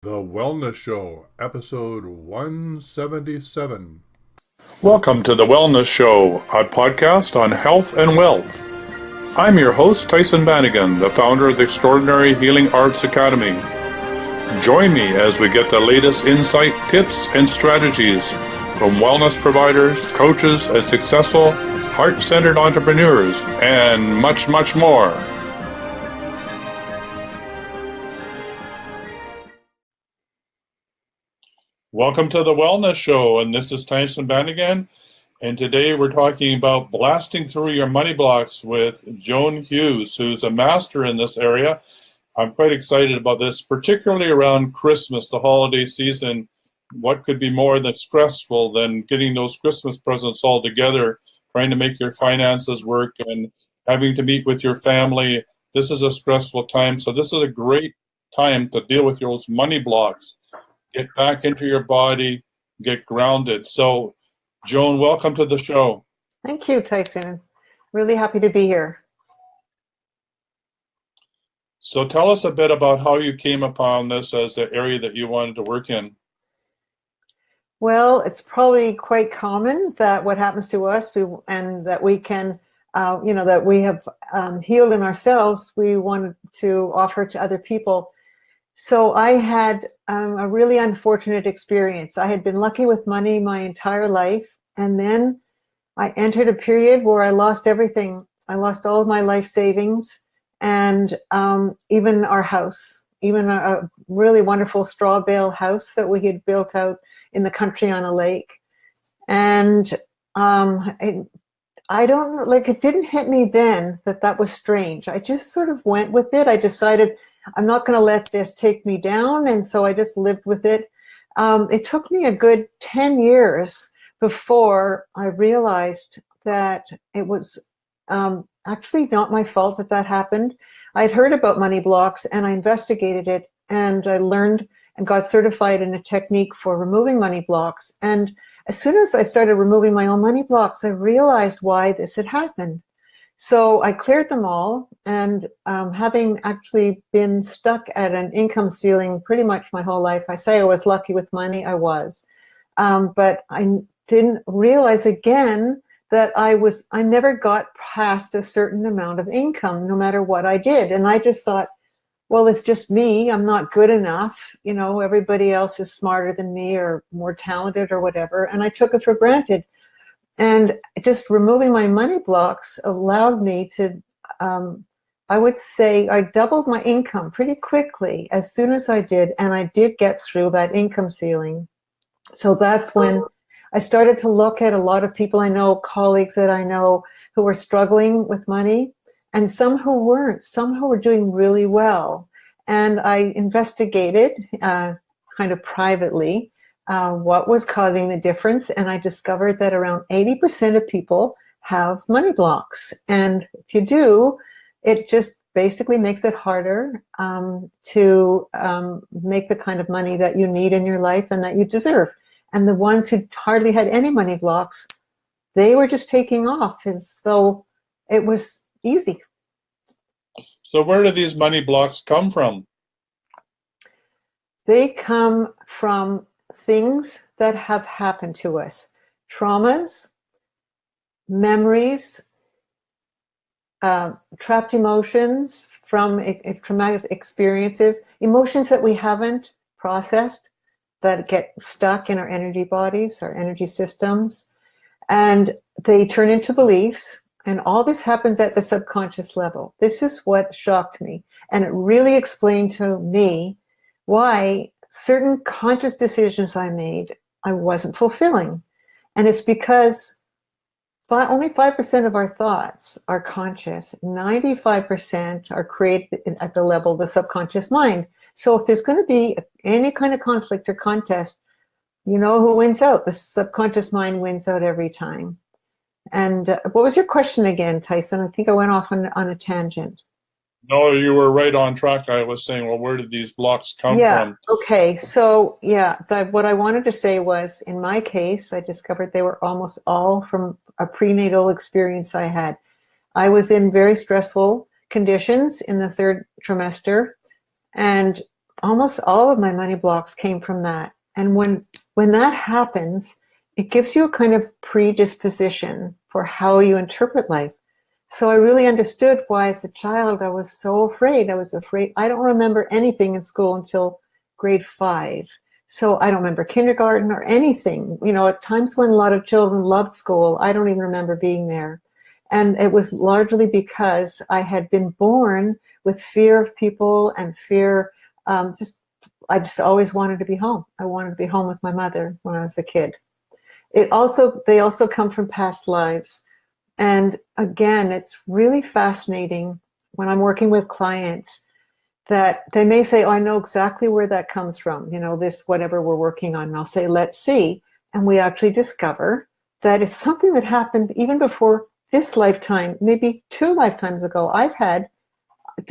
The Wellness Show, episode 177. Welcome to The Wellness Show, a podcast on health and wealth. I'm your host, Tyhson Banighen, the founder of the Extraordinary Healing Arts Academy. Join me as we get the latest insight, tips, and strategies from wellness providers, coaches, and successful, heart-centered entrepreneurs, and much, much more. Welcome to The Wellness Show, and this is Tyhson Banighen, and today we're talking about blasting through your money blocks with Joan Hughes, who's a master in this area. I'm quite excited about this, particularly around Christmas, the holiday season. What could be more than stressful than getting those Christmas presents all together, trying to make your finances work and having to meet with your family? This is a stressful time, so this is a great time to deal with those money blocks. Get back into your body, get grounded. So, Joan, welcome to the show. Thank you, Tyhson. Really happy to be here. So tell us a bit about how you came upon this as the area that you wanted to work in. Well, it's probably quite common that what happens to us and that we can, that we have healed in ourselves, we want to offer to other people. So I had a really unfortunate experience. I had been lucky with money my entire life, and then I entered a period where I lost everything. I lost all of my life savings and even our house, even a really wonderful straw bale house that we had built out in the country on a lake. And I don't know, like, it didn't hit me then that was strange. I just sort of went with it. I decided I'm not going to let this take me down. And so I just lived with it. It took me a good 10 years before I realized that it was actually not my fault that happened. I'd heard about money blocks and I investigated it, and I learned and got certified in a technique for removing money blocks. And as soon as I started removing my own money blocks, I realized why this had happened. So I cleared them all, and having actually been stuck at an income ceiling pretty much my whole life, I say I was lucky with money, I was. But I didn't realize again that I never got past a certain amount of income, no matter what I did. And I just thought, well, it's just me, I'm not good enough. You know, everybody else is smarter than me or more talented or whatever. And I took it for granted. And just removing my money blocks allowed me to, I would say I doubled my income pretty quickly as soon as I did. And I did get through that income ceiling. So that's when I started to look at a lot of people I know, colleagues that I know who were struggling with money, and some who weren't, some who were doing really well. And I investigated kind of privately what was causing the difference, and I discovered that around 80% of people have money blocks. And if you do, it just basically makes it harder to make the kind of money that you need in your life and that you deserve. And the ones who hardly had any money blocks, they were just taking off as though it was easy. So where do these money blocks come from? They come from things that have happened to us, traumas, memories, trapped emotions from traumatic experiences, emotions that we haven't processed that get stuck in our energy bodies, our energy systems, and they turn into beliefs. And all this happens at the subconscious level. This is what shocked me. And it really explained to me why certain conscious decisions I made, I wasn't fulfilling. And it's because only 5% of our thoughts are conscious. 95% are created at the level of the subconscious mind. So if there's going to be any kind of conflict or contest, you know who wins out? The subconscious mind wins out every time. And what was your question again, Tyhson? I think I went off on a tangent. No, you were right on track. I was saying, well, where did these blocks come from? Okay. So what I wanted to say was, in my case, I discovered they were almost all from a prenatal experience I had. I was in very stressful conditions in the third trimester, and almost all of my money blocks came from that. And when that happens, it gives you a kind of predisposition for how you interpret life. So I really understood why, as a child, I was so afraid. I was afraid. I don't remember anything in school until grade 5. So I don't remember kindergarten or anything. You know, at times when a lot of children loved school, I don't even remember being there. And it was largely because I had been born with fear of people and fear. I just always wanted to be home. I wanted to be home with my mother when I was a kid. They also come from past lives. And again, it's really fascinating when I'm working with clients that they may say, oh, I know exactly where that comes from, you know, this whatever we're working on. And I'll say, let's see. And we actually discover that it's something that happened even before this lifetime, maybe 2 lifetimes ago. I've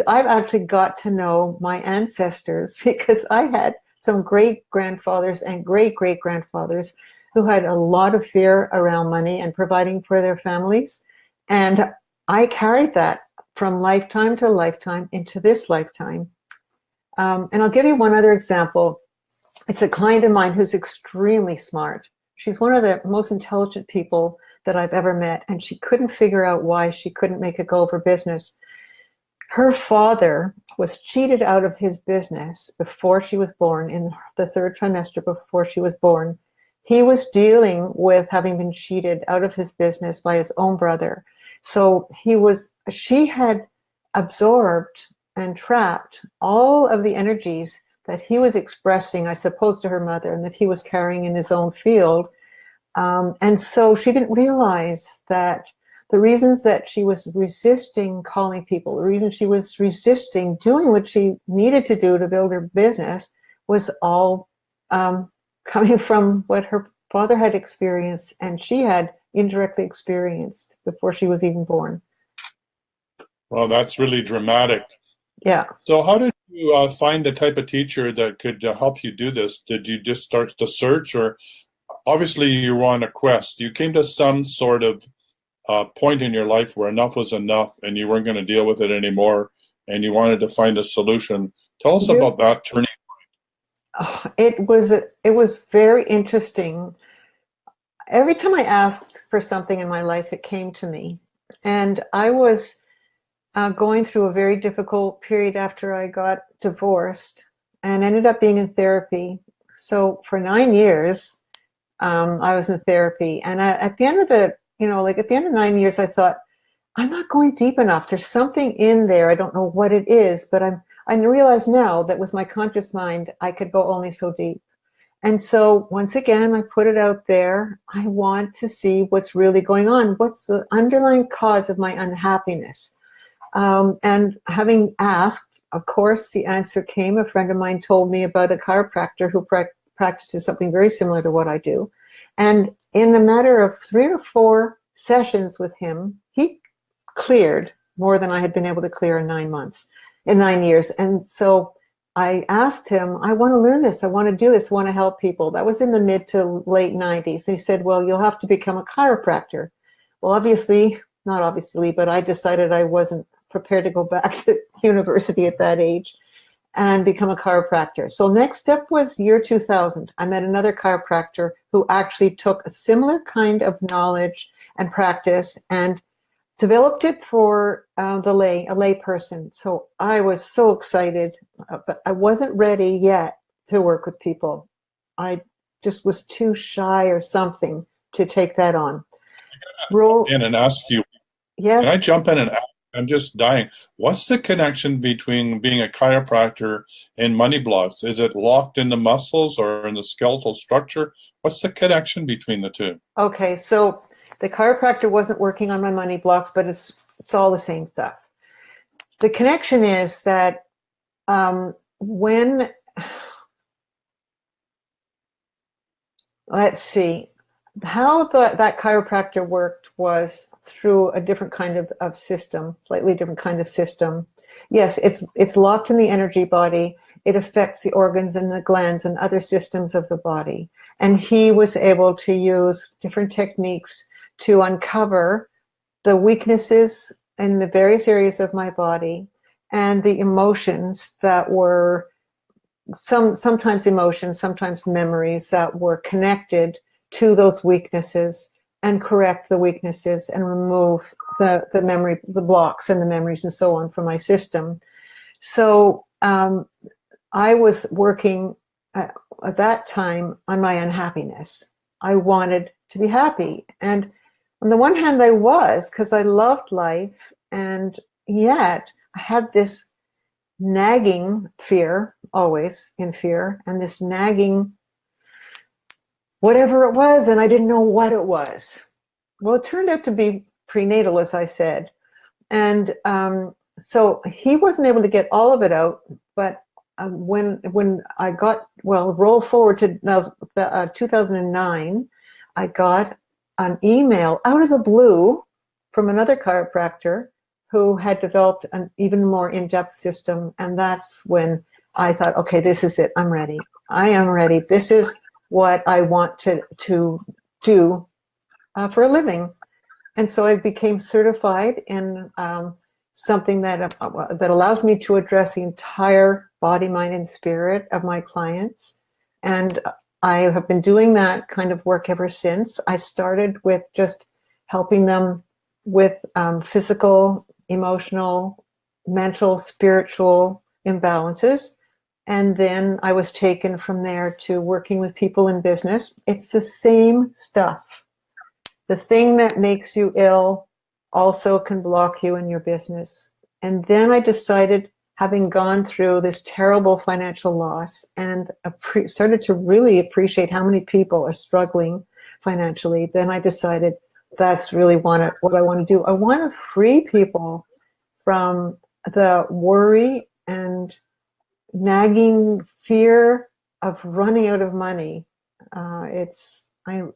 actually got to know my ancestors because I had some great grandfathers and great great grandfathers who had a lot of fear around money and providing for their families. And I carried that from lifetime to lifetime into this lifetime. And I'll give you one other example. It's a client of mine who's extremely smart. She's one of the most intelligent people that I've ever met, and she couldn't figure out why she couldn't make a go of her business. Her father was cheated out of his business before she was born, in the 3rd trimester before she was born. He was dealing with having been cheated out of his business by his own brother. So she had absorbed and trapped all of the energies that he was expressing, I suppose, to her mother, and that he was carrying in his own field. And so she didn't realize that the reasons that she was resisting calling people, the reason she was resisting doing what she needed to do to build her business was all coming from what her father had experienced and she had indirectly experienced before she was even born. Well, that's really dramatic. Yeah. So how did you find the type of teacher that could help you do this? Did you just start to search, or obviously you were on a quest? You came to some sort of point in your life where enough was enough and you weren't going to deal with it anymore and you wanted to find a solution. Tell us about that turning. Oh, it was very interesting. Every time I asked for something in my life, it came to me. And I was going through a very difficult period after I got divorced and ended up being in therapy. So for 9 years, I was in therapy. And at the end of at the end of 9 years, I thought, I'm not going deep enough. There's something in there. I don't know what it is, but I realize now that with my conscious mind, I could go only so deep. And so once again, I put it out there. I want to see what's really going on. What's the underlying cause of my unhappiness? And having asked, of course, the answer came. A friend of mine told me about a chiropractor who practices something very similar to what I do. And in a matter of 3 or 4 sessions with him, he cleared more than I had been able to clear in 9 years. And so I asked him, I want to learn this. I want to do this. I want to help people. That was in the mid to late 90s. And he said, well, you'll have to become a chiropractor. Well, not obviously, but I decided I wasn't prepared to go back to university at that age and become a chiropractor. So next step was year 2000. I met another chiropractor who actually took a similar kind of knowledge and practice and developed it for a lay person. So I was so excited, but I wasn't ready yet to work with people. I just was too shy or something to take that on. In and ask you, yes. Can I jump in and ask? I'm just dying. What's the connection between being a chiropractor and money blocks? Is it locked in the muscles or in the skeletal structure? What's the connection between the two? Okay, so the chiropractor wasn't working on my money blocks, but it's all the same stuff. The connection is that let's see, how that chiropractor worked was through a different kind of system, slightly different kind of system. Yes, it's locked in the energy body. It affects the organs and the glands and other systems of the body. And he was able to use different techniques to uncover the weaknesses in the various areas of my body and the emotions that were sometimes emotions, sometimes memories that were connected to those weaknesses, and correct the weaknesses and remove the memory, the blocks and the memories and so on from my system. So I was working at that time on my unhappiness. I wanted to be happy. And on the one hand, I was, because I loved life, and yet I had this nagging fear, always in fear, and this nagging whatever it was, and I didn't know what it was. Well, it turned out to be prenatal, as I said. And so he wasn't able to get all of it out, but when I got, well, roll forward to 2009, I got an email out of the blue from another chiropractor who had developed an even more in-depth system. And that's when I thought, okay, this is it. I'm ready. I am ready. This is what I want to do for a living. And so I became certified in something that allows me to address the entire body, mind, and spirit of my clients. And I have been doing that kind of work ever since. I started with just helping them with physical, emotional, mental, spiritual imbalances. And then I was taken from there to working with people in business. It's the same stuff. The thing that makes you ill also can block you in your business. And then I decided, having gone through this terrible financial loss and started to really appreciate how many people are struggling financially, then I decided that's really what I want to do. I want to free people from the worry and nagging fear of running out of money. I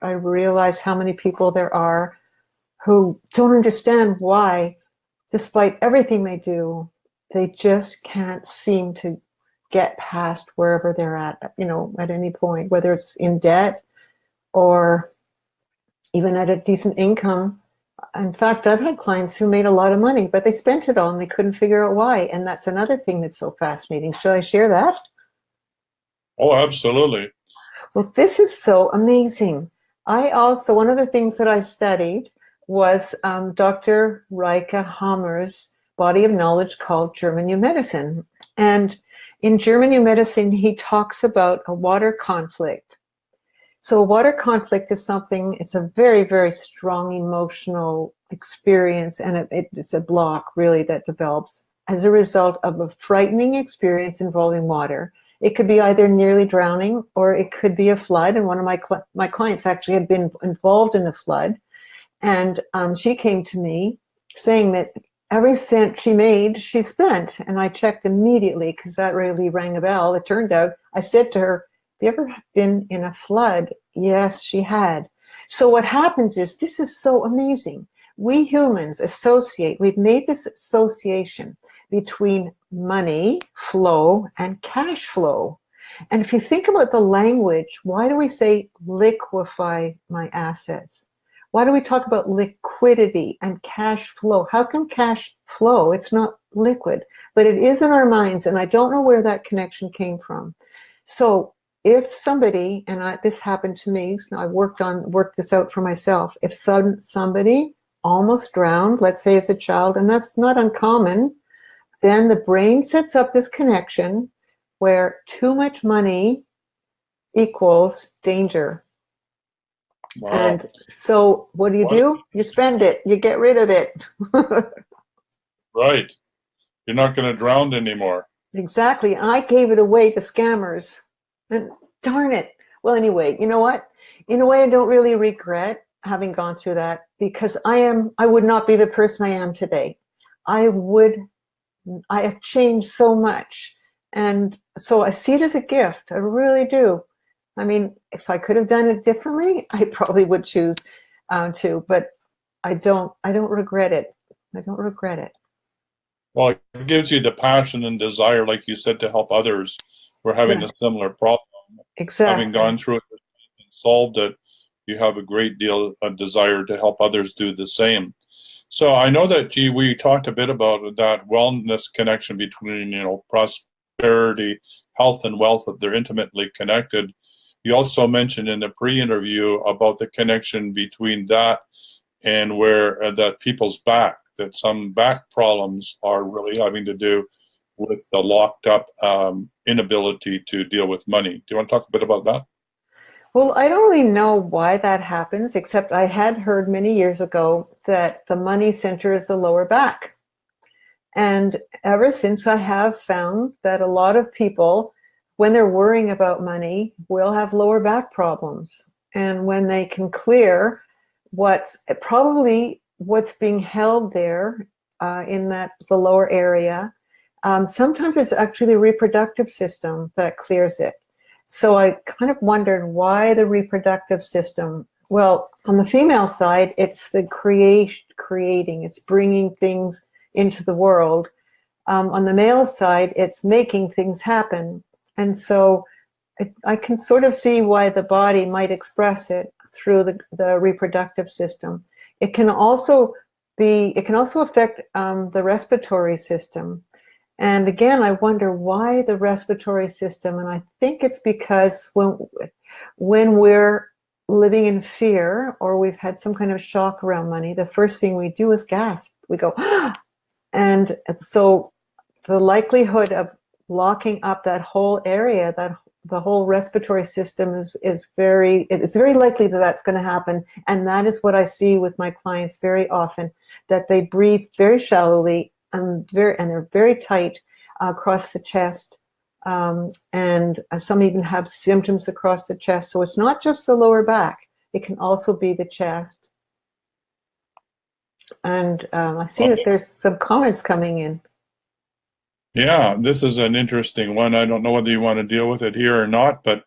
realize how many people there are who don't understand why, despite everything they do, they just can't seem to get past wherever they're at any point, whether it's in debt or even at a decent income. In fact, I've had clients who made a lot of money, but they spent it all and they couldn't figure out why. And that's another thing that's so fascinating. Should I share that? Oh, absolutely. Well, this is so amazing. One of the things that I studied was Dr. Rika Hammer's body of knowledge called German New Medicine. And in German New Medicine, he talks about a water conflict. So a water conflict is it's a very, very strong emotional experience, and it's a block really that develops as a result of a frightening experience involving water. It could be either nearly drowning or it could be a flood. And one of my clients actually had been involved in a flood. And she came to me saying that every cent she made, she spent. And I checked immediately because that really rang a bell. It turned out, I said to her, have you ever been in a flood? Yes, she had. So what happens is, this is so amazing. We humans we've made this association between money flow and cash flow. And if you think about the language, why do we say liquefy my assets? Why do we talk about liquidity and cash flow? How can cash flow? It's not liquid, but it is in our minds. And I don't know where that connection came from. So if somebody, and this happened to me, I worked this out for myself. If somebody almost drowned, let's say as a child, and that's not uncommon, then the brain sets up this connection where too much money equals danger. Wow. And so what do? You spend it. You get rid of it. Right. You're not going to drown anymore. Exactly. I gave it away to scammers. And darn it. Well, anyway, you know what? In a way, I don't really regret having gone through that, because I would not be the person I am today. I have changed so much. And so I see it as a gift. I really do. I mean, if I could have done it differently, I probably would choose to, but I don't regret it. I don't regret it. Well, it gives you the passion and desire, like you said, to help others who are having a similar problem. Exactly. Having gone through it and solved it, you have a great deal of desire to help others do the same. So I know that we talked a bit about that wellness connection between, prosperity, health and wealth, that they're intimately connected. You also mentioned in the pre-interview about the connection between that and where that people's back, that some back problems are really having to do with the locked up inability to deal with money. Do you want to talk a bit about that? Well, I don't really know why that happens, except I had heard many years ago that the money center is the lower back. And ever since, I have found that a lot of people, when they're worrying about money, will have lower back problems. And when they can clear what's being held there in the lower area, sometimes it's actually the reproductive system that clears it. So I kind of wondered why the reproductive system. Well, on the female side, it's the creating, it's bringing things into the world. On the male side, it's making things happen. And so I can sort of see why the body might express it through the reproductive system. It can also affect the respiratory system. And again, I wonder why the respiratory system, and I think it's because when we're living in fear or we've had some kind of shock around money, the first thing we do is gasp. We go, ah! And so the likelihood of locking up that whole area, that the whole respiratory system it's very likely that that's going to happen. And that is what I see with my clients very often, that they breathe very shallowly and they're very tight across the chest. And some even have symptoms across the chest. So it's not just the lower back. It can also be the chest. And I see that there's some comments coming in. Yeah, this is an interesting one. I don't know whether you want to deal with it here or not, but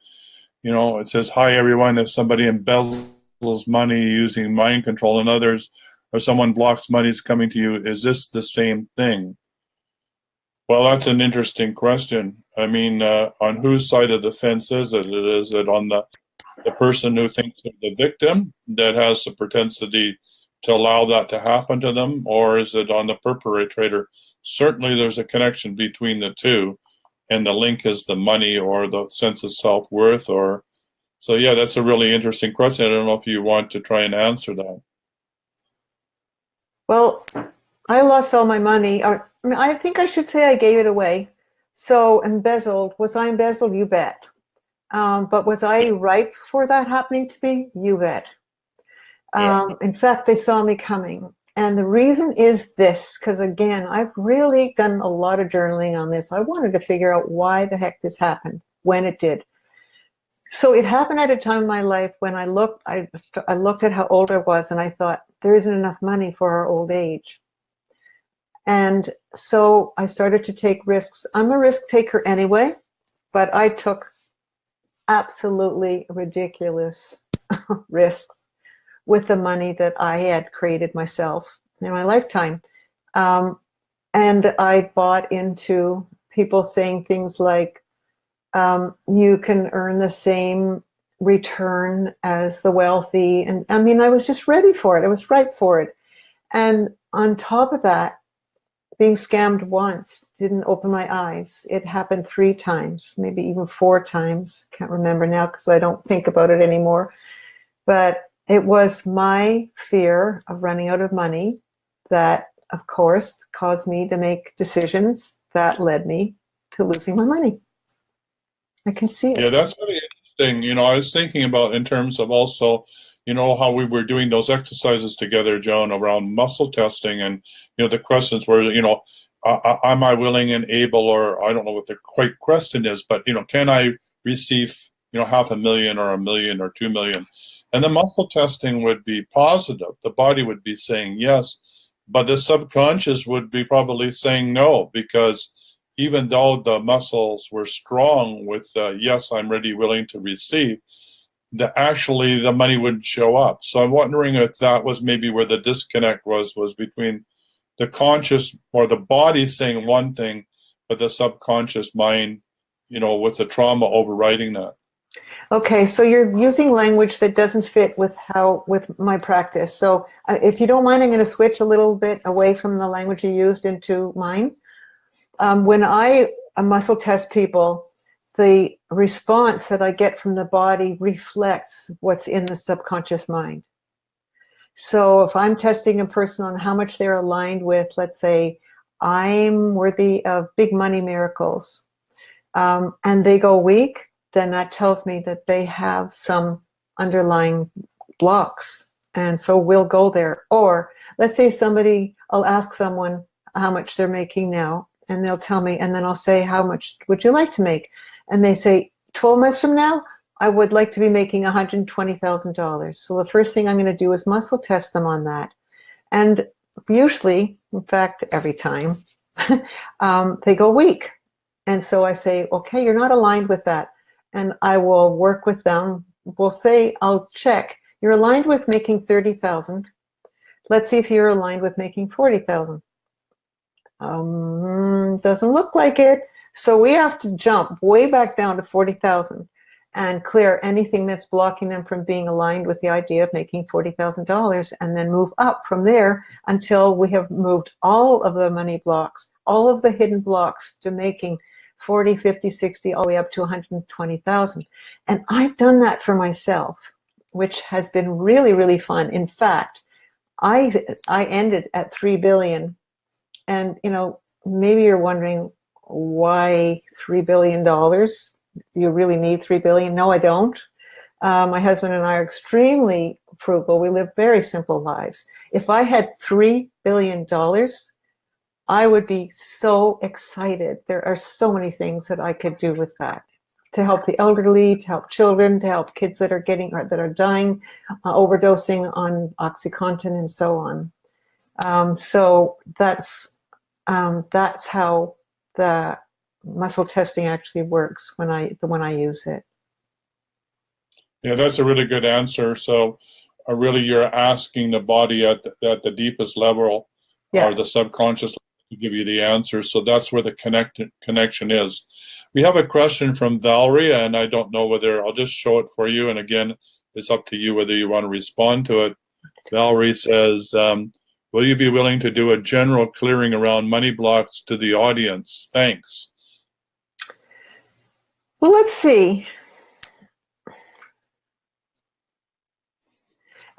it says, "Hi everyone, if somebody embezzles money using mind control and others, or someone blocks money's coming to you, is this the same thing?" Well, that's an interesting question. I mean, on whose side of the fence is it? Is it on the person who thinks of the victim that has the propensity to allow that to happen to them, or is it on the perpetrator? Certainly there's a connection between the two, and the link is the money or the sense of self-worth. So yeah, that's a really interesting question. I don't know if you want to try and answer that. Well, I lost all my money. I think I should say I gave it away. So embezzled, was I embezzled? You bet. But was I ripe for that happening to me? You bet. In fact, they saw me coming. And the reason is this, because again, I've really done a lot of journaling on this. I wanted to figure out why the heck this happened, when it did. So it happened at a time in my life when I looked at how old I was, and I thought, there isn't enough money for our old age. And so I started to take risks. I'm a risk taker anyway, but I took absolutely ridiculous risks with the money that I had created myself in my lifetime. And I bought into people saying things like, you can earn the same return as the wealthy. And I mean, I was just ready for it. I was ripe for it. And on top of that, being scammed once didn't open my eyes. It happened 3 times, maybe even 4 times. Can't remember now because I don't think about it anymore. But it was my fear of running out of money that, of course, caused me to make decisions that led me to losing my money. I can see it. Yeah, that's really interesting. I was thinking about in terms of also, how we were doing those exercises together, Joan, around muscle testing, and, the questions were, am I willing and able, or I don't know what the quite question is, but, can I receive, $500,000 or $1 million or $2 million? And the muscle testing would be positive. The body would be saying yes, but the subconscious would be probably saying no, because even though the muscles were strong with yes, I'm ready, willing to receive, actually the money wouldn't show up. So I'm wondering if that was maybe where the disconnect was between the conscious or the body saying one thing, but the subconscious mind, with the trauma overriding that. Okay, so you're using language that doesn't fit with my practice. So if you don't mind, I'm going to switch a little bit away from the language you used into mine. When I muscle test people, the response that I get from the body reflects what's in the subconscious mind. So if I'm testing a person on how much they're aligned with, let's say, I'm worthy of big money miracles, and they go weak, then that tells me that they have some underlying blocks. And so we'll go there. Or let's say I'll ask someone how much they're making now, and they'll tell me, and then I'll say, how much would you like to make? And they say, 12 months from now, I would like to be making $120,000. So the first thing I'm going to do is muscle test them on that. And usually, in fact, every time, they go weak. And so I say, okay, you're not aligned with that. And I will work with them. We'll say, I'll check. You're aligned with making 30,000. Let's see if you're aligned with making 40,000. Doesn't look like it. So we have to jump way back down to 40,000 and clear anything that's blocking them from being aligned with the idea of making $40,000, and then move up from there until we have moved all of the money blocks, all of the hidden blocks, to making 40, 50, 60, all the way up to 120,000. And I've done that for myself, which has been really, really fun. In fact, I ended at 3 billion. And, maybe you're wondering, why $3 billion? Do you really need $3 billion? No, I don't. My husband and I are extremely frugal. We live very simple lives. If I had $3 billion, I would be so excited. There are so many things that I could do with that, to help the elderly, to help children, to help kids that are dying, overdosing on OxyContin, and so on. So that's how the muscle testing actually works when I use it. Yeah, that's a really good answer. So really you're asking the body at the deepest level, Yeah. or the subconscious, to give you the answer. So that's where the connection is. We have a question from Valerie, and I don't know whether, I'll just show it for you. And again, it's up to you whether you want to respond to it. Valerie says, will you be willing to do a general clearing around money blocks to the audience? Thanks. Well, let's see.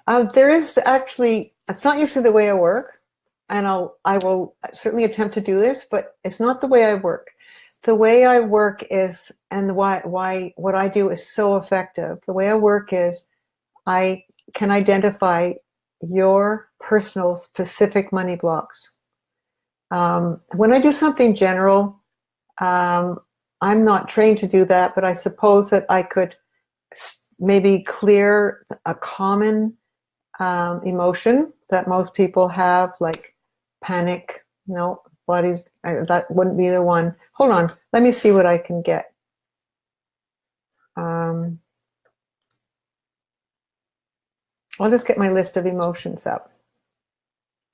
There is actually, it's not usually the way I work, and I will certainly attempt to do this, but it's not the way I work. The way I work is, and why what I do is so effective. The way I work is, I can identify your personal specific money blocks. When I do something general, I'm not trained to do that, but I suppose that I could maybe clear a common emotion that most people have, like panic. No, bodies, that wouldn't be the one. Hold on, let me see what I can get. I'll just get my list of emotions up.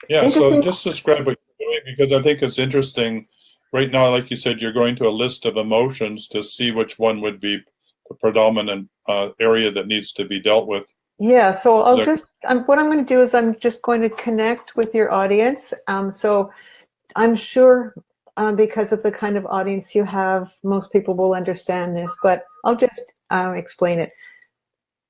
Yeah, so just describe what you're doing, because I think it's interesting. Right now, like you said, you're going to a list of emotions to see which one would be the predominant area that needs to be dealt with. Yeah, so what I'm going to do is I'm just going to connect with your audience. So I'm sure because of the kind of audience you have, most people will understand this, but I'll just explain it.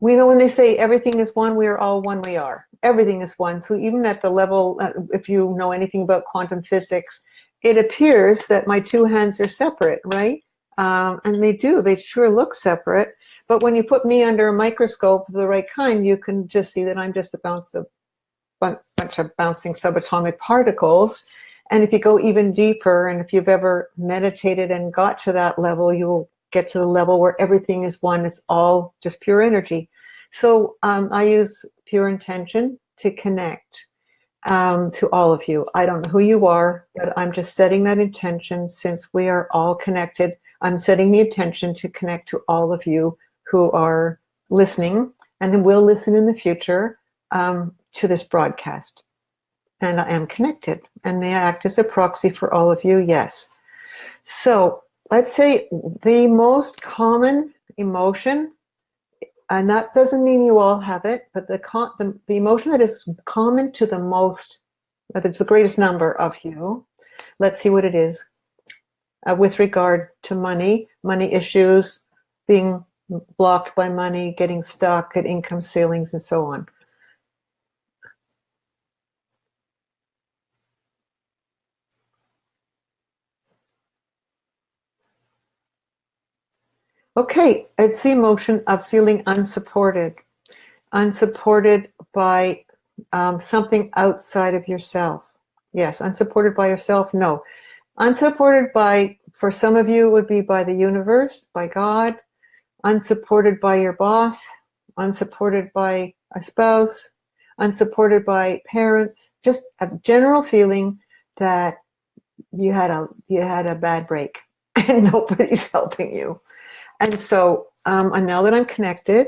We know when they say everything is one, we are all one, we are. Everything is one. So even at the level, if you know anything about quantum physics, it appears that my two hands are separate, right? And they sure look separate. But when you put me under a microscope of the right kind, you can just see that I'm just a bunch of bouncing subatomic particles. And if you go even deeper, and if you've ever meditated and got to that level, you will get to the level where everything is one. It's all just pure energy. So I use pure intention to connect to all of you. I don't know who you are, but I'm just setting that intention. Since we are all connected, I'm setting the intention to connect to all of you who are listening and will listen in the future to this broadcast. And I am connected. And may I act as a proxy for all of you? Yes. So let's say the most common emotion, and that doesn't mean you all have it, but the emotion that is common to the most, that it's the greatest number of you, let's see what it is. with regard to money issues, being blocked by money, getting stuck at income ceilings, and so on. Okay, it's the emotion of feeling unsupported by something outside of yourself. Yes, unsupported by yourself, no. Unsupported by, for some of you, would be by the universe, by God, unsupported by your boss, unsupported by a spouse, unsupported by parents, just a general feeling that you had a bad break and nobody's helping you. And so, and now that I'm connected,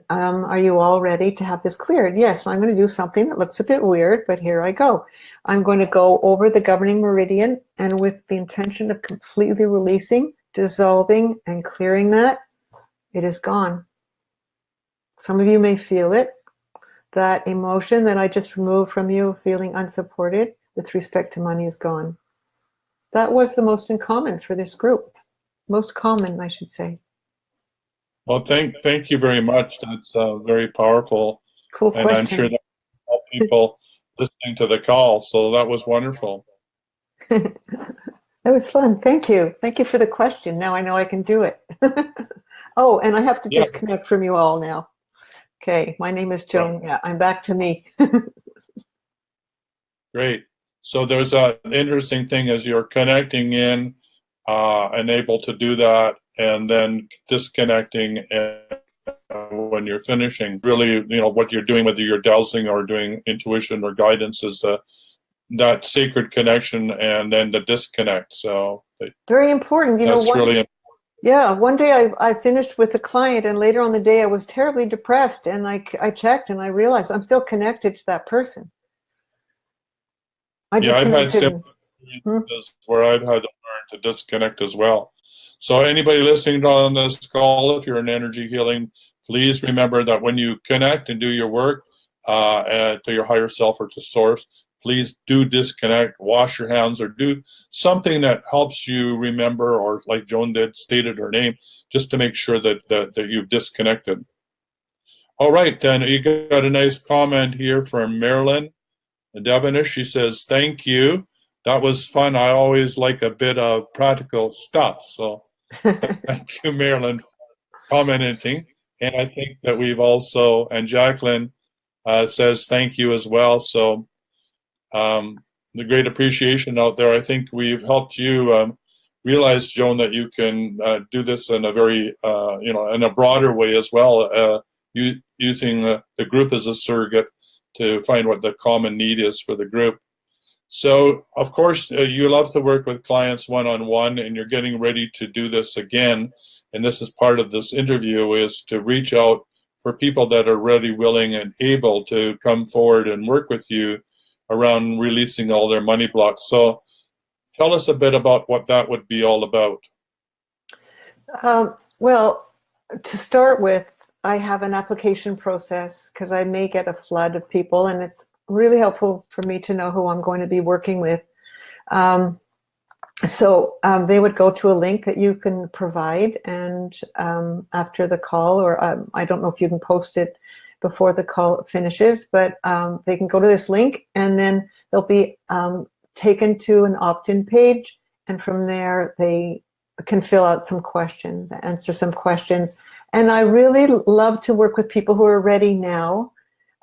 are you all ready to have this cleared? Yes, I'm going to do something that looks a bit weird, but here I go. I'm going to go over the governing meridian, and with the intention of completely releasing, dissolving, and clearing that, it is gone. Some of you may feel it, that emotion that I just removed from you, feeling unsupported with respect to money, is gone. That was the most uncommon for this group. Most common, I should say. Well, thank you very much. That's very powerful. Cool and question. I'm sure that all people listening to the call. So that was wonderful. That was fun. Thank you. Thank you for the question. Now I know I can do it. Oh, and I have to disconnect from you all now. Okay, my name is Joan. Yeah, I'm back to me. Great. So there's an interesting thing as you're connecting in and able to do that, and then disconnecting when you're finishing. Really, what you're doing, whether you're dowsing or doing intuition or guidance, is that sacred connection and then the disconnect. So very important. That's really important. Yeah, one day I finished with a client, and later on the day I was terribly depressed, and I checked and I realized I'm still connected to that person. I've had similar experiences where I've had to learn to disconnect as well. So anybody listening on this call, if you're in energy healing, please remember that when you connect and do your work to your higher self or to source, please do disconnect, wash your hands, or do something that helps you remember, or like Joan did, stated her name, just to make sure that you've disconnected. All right, then you got a nice comment here from Marilyn Devonish. She says, thank you. That was fun. I always like a bit of practical stuff. So thank you, Marilyn, for commenting. And I think that we've also, and Jacqueline says thank you as well. So the great appreciation out there. I think we've helped you realize, Joan, that you can do this in a very, in a broader way as well, using the group as a surrogate to find what the common need is for the group. So, of course, you love to work with clients one-on-one, and you're getting ready to do this again. And this is part of this interview, is to reach out for people that are ready, willing, and able to come forward and work with you around releasing all their money blocks. So tell us a bit about what that would be all about. Well, to start with, I have an application process because I may get a flood of people, and it's really helpful for me to know who I'm going to be working with. So they would go to a link that you can provide, and after the call, or I don't know if you can post it before the call finishes, but they can go to this link, and then they'll be taken to an opt-in page, and from there they can fill out some questions, answer some questions. And I really love to work with people who are ready now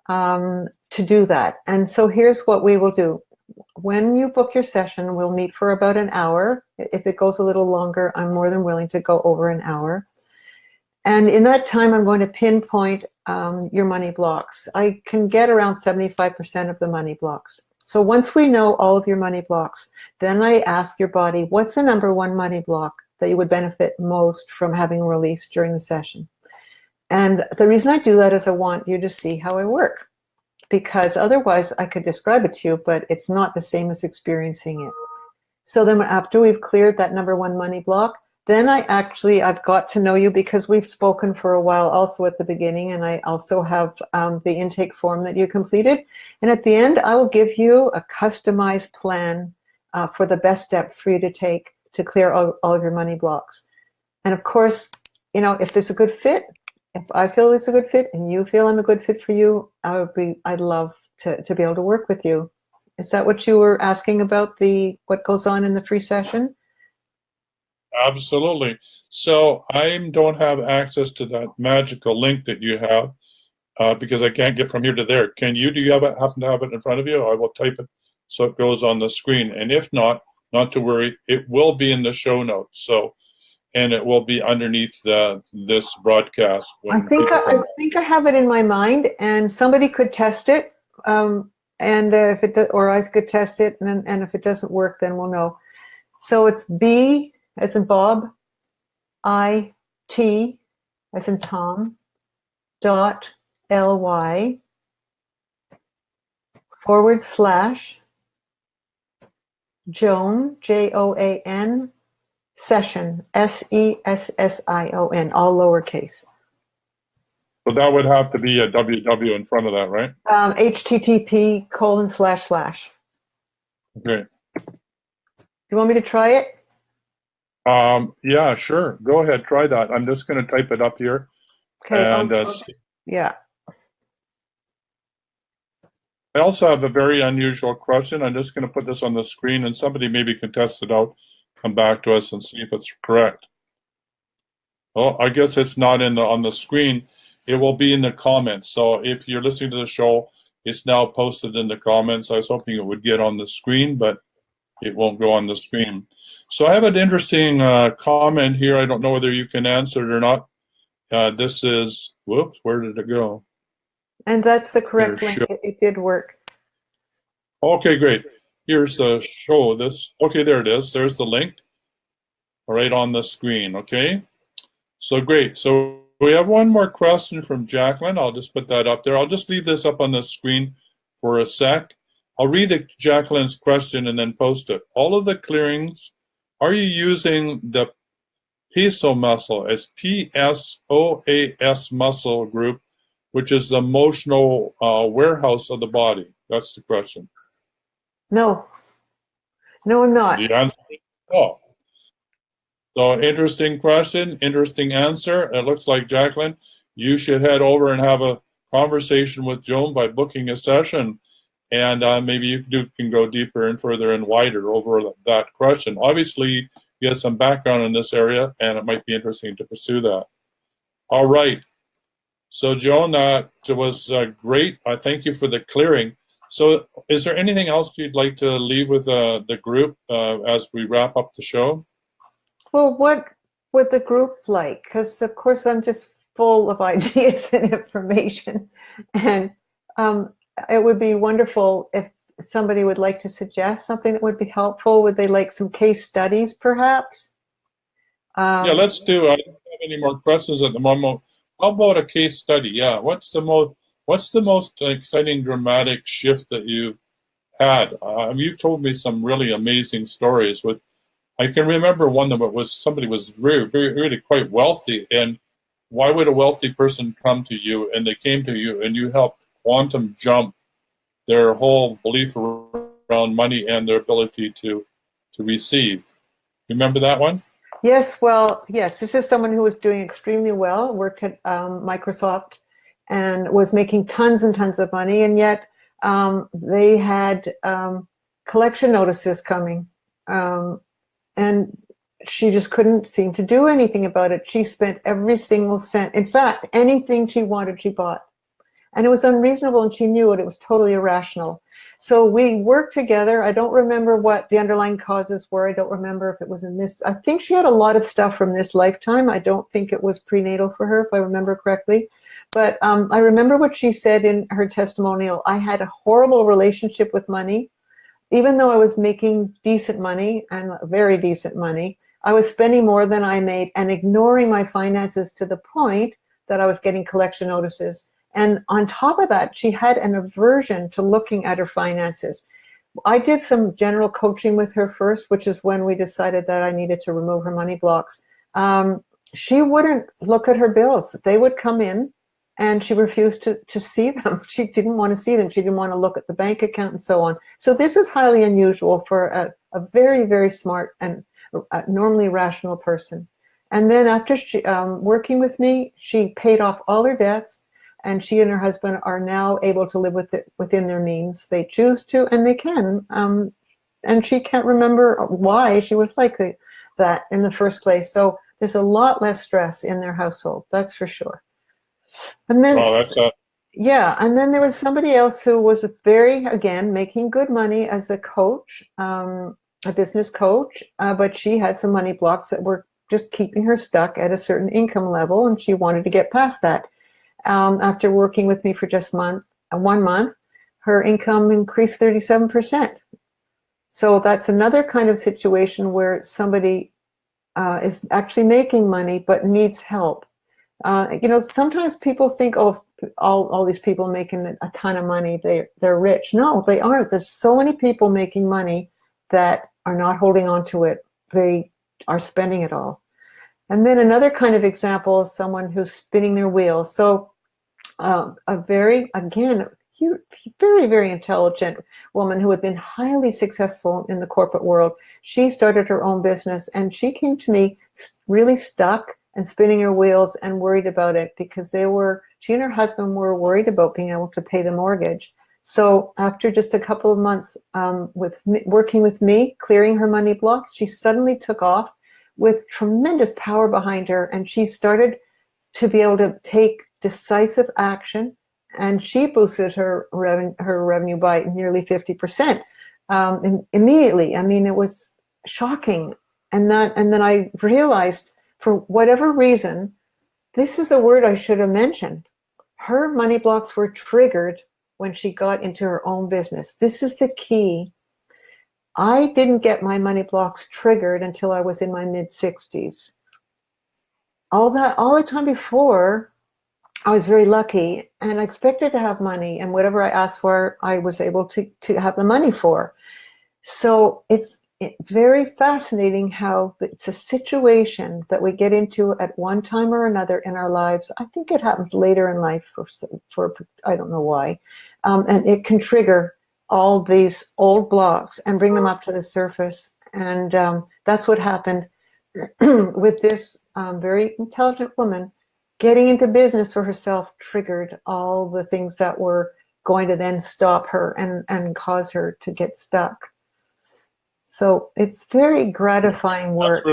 to do that. And so here's what we will do. When you book your session, we'll meet for about an hour. If it goes a little longer, I'm more than willing to go over an hour. And in that time, I'm going to pinpoint your money blocks. I can get around 75% of the money blocks. So once we know all of your money blocks, then I ask your body, what's the number one money block that you would benefit most from having released during the session? And the reason I do that is I want you to see how I work, because otherwise I could describe it to you, but it's not the same as experiencing it. So then after we've cleared that number one money block, then I've got to know you, because we've spoken for a while also at the beginning, and I also have the intake form that you completed. And at the end, I will give you a customized plan for the best steps for you to take to clear all of your money blocks. And of course, if there's a good fit, if I feel it's a good fit and you feel I'm a good fit for you, I'd love to be able to work with you. Is that what you were asking about, what goes on in the free session? Absolutely. So I don't have access to that magical link that you have because I can't get from here to there. Can you? Do you happen to have it in front of you? I will type it so it goes on the screen. And if not to worry, it will be in the show notes. So, and it will be underneath this broadcast. I think I have it in my mind, and somebody could test it, and if it or I could test it, and if it doesn't work, then we'll know. So it's B as in Bob, IT as in Tom, .ly / Joan, JOAN, session, SESSION, all lowercase. So that would have to be a www in front of that, right? HTTP : // Okay. You want me to try it? Yeah, sure. Go ahead, try that. I'm just going to type it up here. Okay. And yeah. I also have a very unusual question. I'm just going to put this on the screen, and somebody maybe can test it out, come back to us and see if it's correct. Well, I guess it's not on the screen. It will be in the comments. So if you're listening to the show, it's now posted in the comments. I was hoping it would get on the screen, but it won't go on the screen. So I have an interesting comment here. I don't know whether you can answer it or not. This is, whoops, where did it go? And that's the correct link. It did work. Okay, great. Here's the show. Okay, there it is. There's the link right on the screen. Okay, so great. So we have one more question from Jacqueline. I'll just put that up there. I'll just leave this up on the screen for a sec. I'll read Jacqueline's question and then post it. All of the clearings, are you using the Tyhson muscle as PSOAS muscle group, which is the emotional warehouse of the body? That's the question. No, I'm not. The answer is no. So interesting question, interesting answer. It looks like, Jacqueline, you should head over and have a conversation with Joan by booking a session, and maybe you can go deeper and further and wider over that question. Obviously, you have some background in this area, and it might be interesting to pursue that. All right. So, Joan, that was great. I thank you for the clearing. So is there anything else you'd like to leave with the group as we wrap up the show? Well, what would the group like? Because, of course, I'm just full of ideas and information. And it would be wonderful if somebody would like to suggest something that would be helpful. Would they like some case studies, perhaps? Yeah, let's do. I don't have any more questions at the moment. How about a case study? Yeah, what's the most exciting, dramatic shift that you've had? You've told me some really amazing stories. I can remember one that somebody was really quite wealthy, and why would a wealthy person come to you? And they came to you, and you helped quantum jump their whole belief around money and their ability to receive. Remember that one? Yes, well, yes, this is someone who was doing extremely well, worked at Microsoft and was making tons and tons of money, and yet they had collection notices coming, and she just couldn't seem to do anything about it. She spent every single cent. In fact, anything she wanted, she bought. And it was unreasonable, and she knew it. It was totally irrational. So we worked together. I don't remember what the underlying causes were. I don't remember if it was in this. I think she had a lot of stuff from this lifetime. I don't think it was prenatal for her, if I remember correctly. But I remember what she said in her testimonial. I had a horrible relationship with money. Even though I was making decent money, and very decent money, I was spending more than I made and ignoring my finances to the point that I was getting collection notices. And on top of that, she had an aversion to looking at her finances. I did some general coaching with her first, which is when we decided that I needed to remove her money blocks. She wouldn't look at her bills. They would come in, and she refused to see them. She didn't want to see them. She didn't want to look at the bank account and so on. So this is highly unusual for a very, very smart and normally rational person. And then after working with me, she paid off all her debts, and she and her husband are now able to live within their means. They choose to, and they can. And she can't remember why she was like that in the first place. So there's a lot less stress in their household, that's for sure. And then, yeah, and then there was somebody else who was again, making good money as a coach, a business coach, but she had some money blocks that were just keeping her stuck at a certain income level, and she wanted to get past that. After working with me for just 1 month, her income increased 37%. So that's another kind of situation where somebody is actually making money but needs help. Sometimes people think, oh, all these people making a ton of money, they're rich. No, they aren't. There's so many people making money that are not holding on to it. They are spending it all. And then another kind of example is someone who's spinning their wheels. So a very, very intelligent woman who had been highly successful in the corporate world. She started her own business, and she came to me really stuck and spinning her wheels and worried about it, because she and her husband were worried about being able to pay the mortgage. So after just a couple of months working with me, clearing her money blocks, she suddenly took off with tremendous power behind her, and she started to be able to take decisive action, and she boosted her revenue by nearly 50% immediately. I mean, it was shocking. And then I realized, for whatever reason, this is a word I should have mentioned. Her money blocks were triggered when she got into her own business. This is the key. I didn't get my money blocks triggered until I was in my mid-60s. All the time before, I was very lucky, and I expected to have money, and whatever I asked for, I was able to have the money for. So it's very fascinating how it's a situation that we get into at one time or another in our lives. I think it happens later in life for I don't know why. And it can trigger all these old blocks and bring them up to the surface. And that's what happened with this very intelligent woman. Getting into business for herself triggered all the things that were going to then stop her and cause her to get stuck. So it's very gratifying work.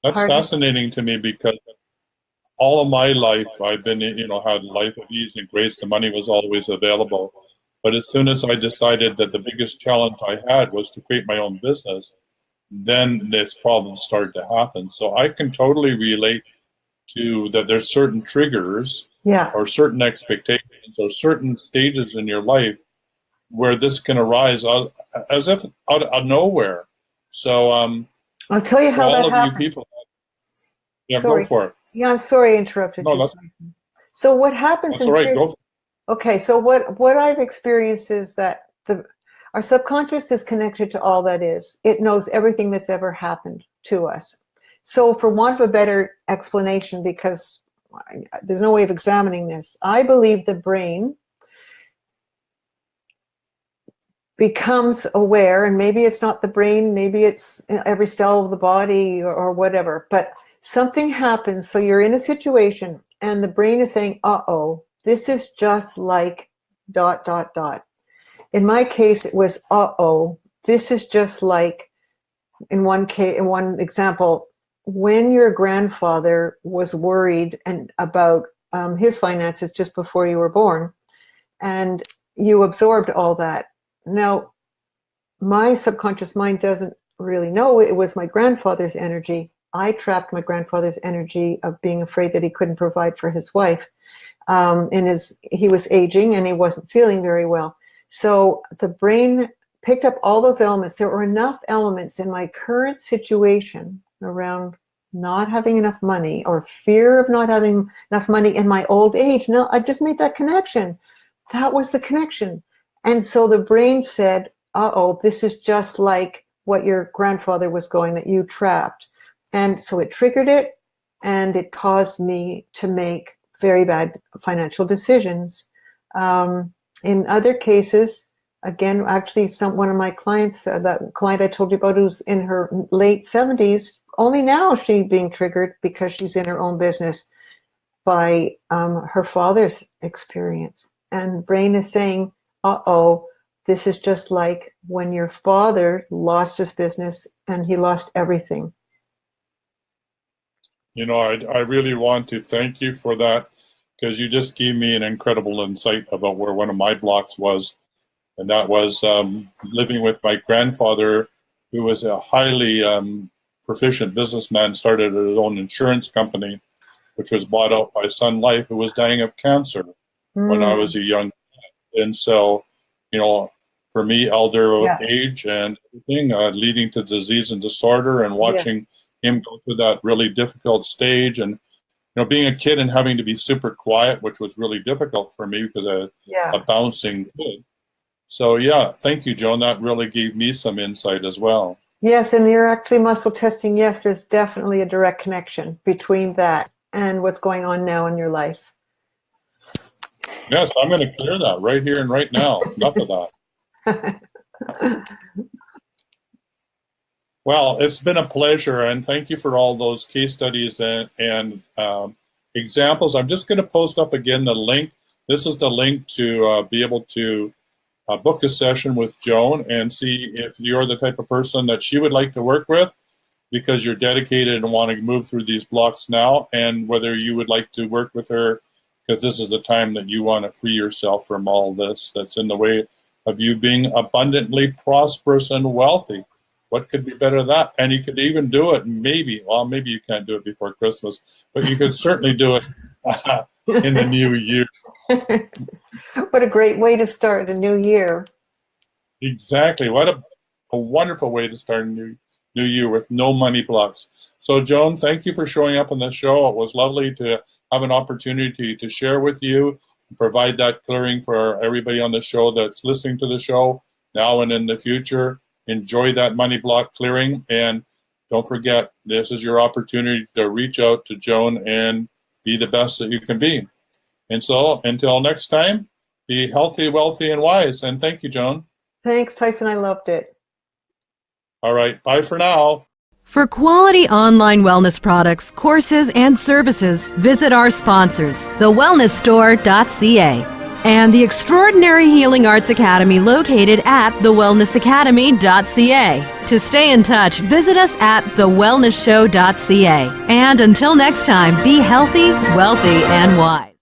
That's fascinating to me, because all of my life I've been, had life of ease and grace. The money was always available. But as soon as I decided that the biggest challenge I had was to create my own business, then this problem started to happen. So I can totally relate to that. There's certain triggers, or certain expectations, or certain stages in your life where this can arise as if out of nowhere. So I'll tell you how that happened. You people, go for it. Yeah, I'm sorry I interrupted you. So what happens okay, so what I've experienced is that our subconscious is connected to all that is. It knows everything that's ever happened to us. So for want of a better explanation, because there's no way of examining this, I believe the brain becomes aware, and maybe it's not the brain, maybe it's every cell of the body or whatever, but something happens. So you're in a situation and the brain is saying, uh-oh, this is just like ... In my case, it was, uh-oh, this is just like, in one example, when your grandfather was worried about his finances just before you were born, and you absorbed all that. Now, my subconscious mind doesn't really know it was my grandfather's energy. I trapped my grandfather's energy of being afraid that he couldn't provide for his wife. He was aging and he wasn't feeling very well. So the brain picked up all those elements. There were enough elements in my current situation around not having enough money, or fear of not having enough money in my old age. No, I just made that connection. That was the connection. And so the brain said, uh-oh, this is just like what your grandfather was going, that you trapped. And so it triggered it, and it caused me to make very bad financial decisions. In other cases, again, actually, one of my clients, that client I told you about, who's in her late 70s, only now is she being triggered because she's in her own business by her father's experience. And brain is saying, uh-oh, this is just like when your father lost his business and he lost everything. You know, I really want to thank you for that, because you just gave me an incredible insight about where one of my blocks was. And that was living with my grandfather, who was a highly proficient businessman, started his own insurance company, which was bought out by Sun Life, who was dying of cancer when I was a young man. And so, you know, for me, elder age and everything, leading to disease and disorder, and watching him go through that really difficult stage, and you know, being a kid and having to be super quiet, which was really difficult for me because I a bouncing kid. So yeah, thank you, Joan. That really gave me some insight as well. Yes, and you're actually muscle testing. Yes, there's definitely a direct connection between that and what's going on now in your life. Yes, I'm going to clear that right here and right now. Enough of that. Well, it's been a pleasure, and thank you for all those case studies and examples. I'm just going to post up again the link. This is the link to be able to book a session with Joan and see if you're the type of person that she would like to work with, because you're dedicated and want to move through these blocks now, and whether you would like to work with her because this is the time that you want to free yourself from all this that's in the way of you being abundantly prosperous and wealthy. What could be better than that? And you could even do it maybe you can't do it before Christmas, but you could certainly do it in the new year. What a great way to start a new year. Exactly. What a wonderful way to start a new year with no money blocks. So Joan, thank you for showing up on the show. It was lovely to have an opportunity to share with you, provide that clearing for everybody on the show that's listening to the show now and in the future. Enjoy that money block clearing, and don't forget, this is your opportunity to reach out to Joan and be the best that you can be. And so until next time, be healthy, wealthy, and wise. And thank you, Joan. Thanks, Tyson. I loved it. All right. Bye for now. For quality online wellness products, courses, and services, visit our sponsors, thewellnessstore.ca and the Extraordinary Healing Arts Academy located at thewellnessacademy.ca. To stay in touch, visit us at thewellnessshow.ca. And until next time, be healthy, wealthy, and wise.